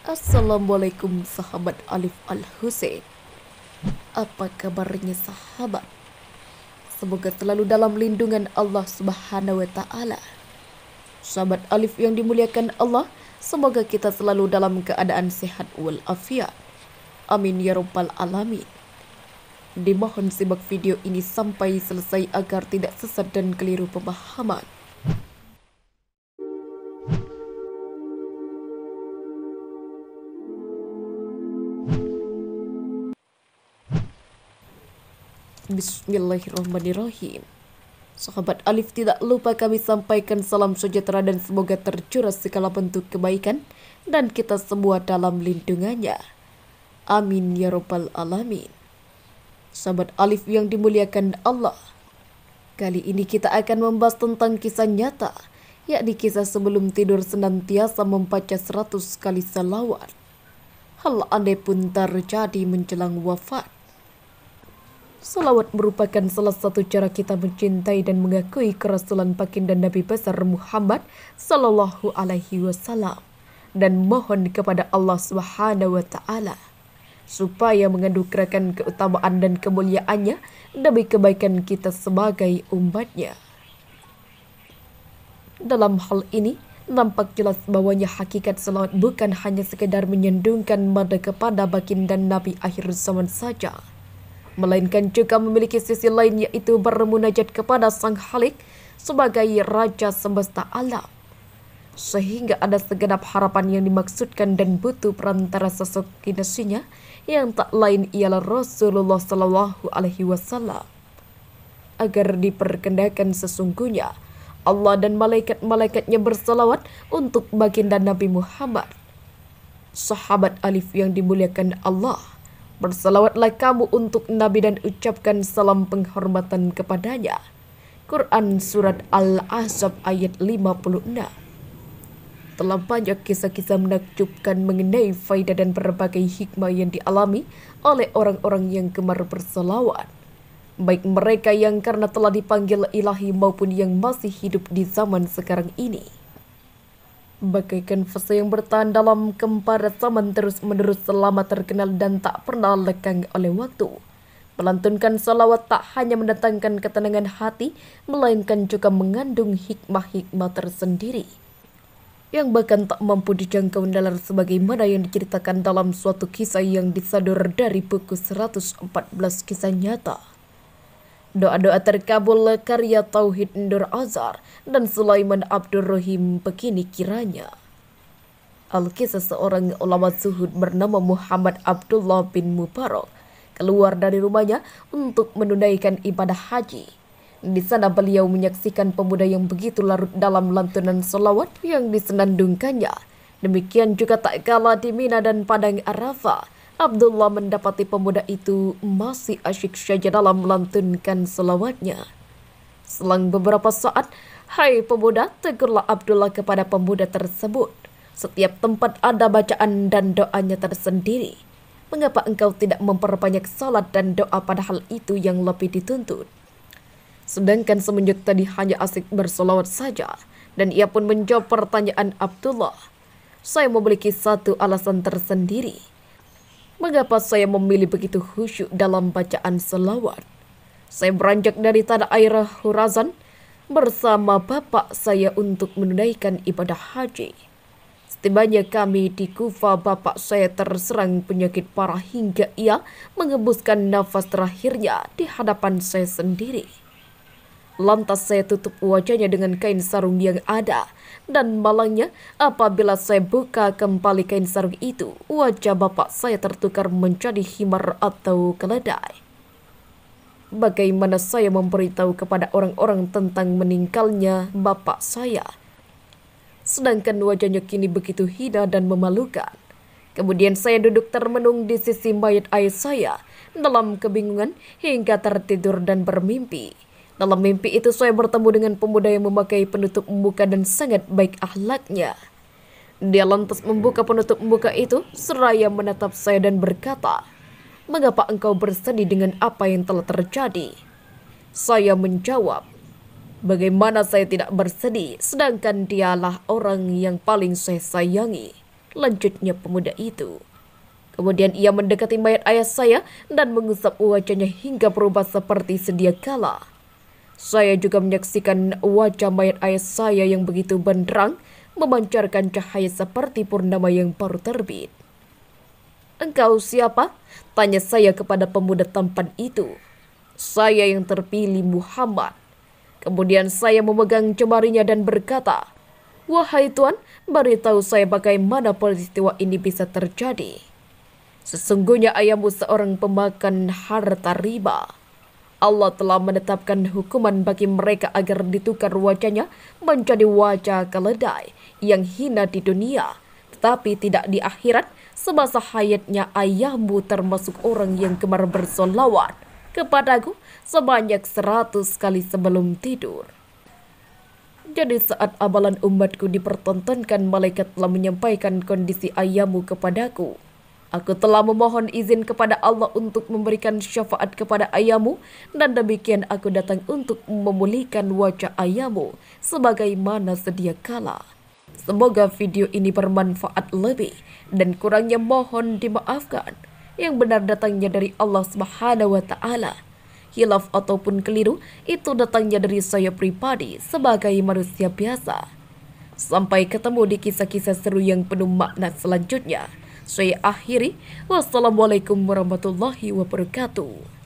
Assalamualaikum sahabat Alif Al-Husain. Apa kabarnya sahabat? Semoga selalu dalam lindungan Allah Subhanahu wa taala. Sahabat Alif yang dimuliakan Allah, semoga kita selalu dalam keadaan sehat walafiat. Amin ya rabbal alamin. Dimohon simak video ini sampai selesai agar tidak sesat dan keliru pemahaman. Bismillahirrahmanirrahim. Sahabat Alif, tidak lupa kami sampaikan salam sejahtera dan semoga tercurah segala bentuk kebaikan dan kita semua dalam lindungannya. Amin ya rabbal alamin. Sahabat Alif yang dimuliakan Allah, kali ini kita akan membahas tentang kisah nyata, yakni kisah sebelum tidur senantiasa membaca 100 kali salawat. Hal aneh pun terjadi menjelang wafat. Salawat merupakan salah satu cara kita mencintai dan mengakui kerasulan baginda Nabi besar Muhammad Sallallahu Alaihi Wasallam dan mohon kepada Allah Subhanahu Wa Taala supaya menganugerahkan keutamaan dan kemuliaannya demi kebaikan kita sebagai umatnya. Dalam hal ini nampak jelas bahwanya hakikat salawat bukan hanya sekedar menyandungkan mada kepada baginda Nabi akhir zaman saja, melainkan juga memiliki sisi lain, yaitu bermunajat kepada Sang Khalik sebagai Raja semesta alam. Sehingga ada segenap harapan yang dimaksudkan dan butuh perantara sosok kinasinya yang tak lain ialah Rasulullah Sallallahu Alaihi Wasallam. Agar diperkendakan sesungguhnya Allah dan malaikat-malaikatnya bersalawat untuk baginda Nabi Muhammad. Sahabat Alif yang dimuliakan Allah, bersalawatlah kamu untuk Nabi dan ucapkan salam penghormatan kepadanya. Quran Surat Al-Ahzab ayat 56. Telah banyak kisah-kisah menakjubkan mengenai faidah dan berbagai hikmah yang dialami oleh orang-orang yang gemar bersalawat, baik mereka yang karena telah dipanggil ilahi maupun yang masih hidup di zaman sekarang ini. Bagaikan fase yang bertahan dalam kempara zaman terus-menerus selama terkenal dan tak pernah lekang oleh waktu. Melantunkan salawat tak hanya mendatangkan ketenangan hati, melainkan juga mengandung hikmah-hikmah tersendiri yang bahkan tak mampu dijangkau nalar, sebagaimana yang diceritakan dalam suatu kisah yang disadur dari buku 114 kisah nyata. Doa-doa terkabul karya Tauhid Nur Azhar dan Sulaiman Abdurrahim begini kiranya. Al-Kisah seorang ulama zuhud bernama Muhammad Abdullah bin Mubarak keluar dari rumahnya untuk menunaikan ibadah haji. Di sana beliau menyaksikan pemuda yang begitu larut dalam lantunan selawat yang disenandungkannya. Demikian juga tak kalah di Mina dan Padang Arafah, Abdullah mendapati pemuda itu masih asyik saja dalam melantunkan selawatnya. Selang beberapa saat, "Hai pemuda," tegurlah Abdullah kepada pemuda tersebut. "Setiap tempat ada bacaan dan doanya tersendiri. Mengapa engkau tidak memperbanyak salat dan doa padahal itu yang lebih dituntut? Sedangkan semenjak tadi hanya asik berselawat saja." Dan ia pun menjawab pertanyaan Abdullah, "Saya memiliki satu alasan tersendiri mengapa saya memilih begitu khusyuk dalam bacaan selawat. Saya beranjak dari tanah air Hurazan bersama bapak saya untuk menunaikan ibadah haji. Setibanya kami di Kufa, bapak saya terserang penyakit parah hingga ia mengembuskan nafas terakhirnya di hadapan saya sendiri. Lantas saya tutup wajahnya dengan kain sarung yang ada, dan malangnya apabila saya buka kembali kain sarung itu, wajah bapak saya tertukar menjadi himar atau keledai. Bagaimana saya memberitahu kepada orang-orang tentang meninggalnya bapak saya, sedangkan wajahnya kini begitu hina dan memalukan? Kemudian saya duduk termenung di sisi mayat ayah saya dalam kebingungan hingga tertidur dan bermimpi. Dalam mimpi itu saya bertemu dengan pemuda yang memakai penutup muka dan sangat baik akhlaknya. Dia lantas membuka penutup muka itu seraya menatap saya dan berkata, 'Mengapa engkau bersedih dengan apa yang telah terjadi?' Saya menjawab, 'Bagaimana saya tidak bersedih, sedangkan dialah orang yang paling saya sayangi.' lanjutnya pemuda itu. Kemudian ia mendekati mayat ayah saya dan mengusap wajahnya hingga berubah seperti sedia kala. Saya juga menyaksikan wajah mayat ayah saya yang begitu benderang, memancarkan cahaya seperti purnama yang baru terbit. "Engkau siapa?" tanya saya kepada pemuda tampan itu. "Saya yang terpilih, Muhammad." Kemudian saya memegang jemarinya dan berkata, "Wahai Tuan, beritahu saya bagaimana peristiwa ini bisa terjadi." "Sesungguhnya ayahmu seorang pemakan harta riba. Allah telah menetapkan hukuman bagi mereka agar ditukar wajahnya menjadi wajah keledai yang hina di dunia, tetapi tidak di akhirat. Semasa hayatnya ayahmu termasuk orang yang gemar bersolawat kepadaku sebanyak 100 kali sebelum tidur." Jadi saat amalan umatku dipertontonkan, malaikat telah menyampaikan kondisi ayahmu kepadaku. Aku telah memohon izin kepada Allah untuk memberikan syafaat kepada ayahmu, dan demikian aku datang untuk memulihkan wajah ayahmu sebagaimana sedia kala. Semoga video ini bermanfaat lebih, dan kurangnya mohon dimaafkan. Yang benar datangnya dari Allah Subhanahu wa Ta'ala. Hilaf ataupun keliru itu datangnya dari saya pribadi sebagai manusia biasa. Sampai ketemu di kisah-kisah seru yang penuh makna selanjutnya. Saya akhiri. Wassalamualaikum warahmatullahi wabarakatuh.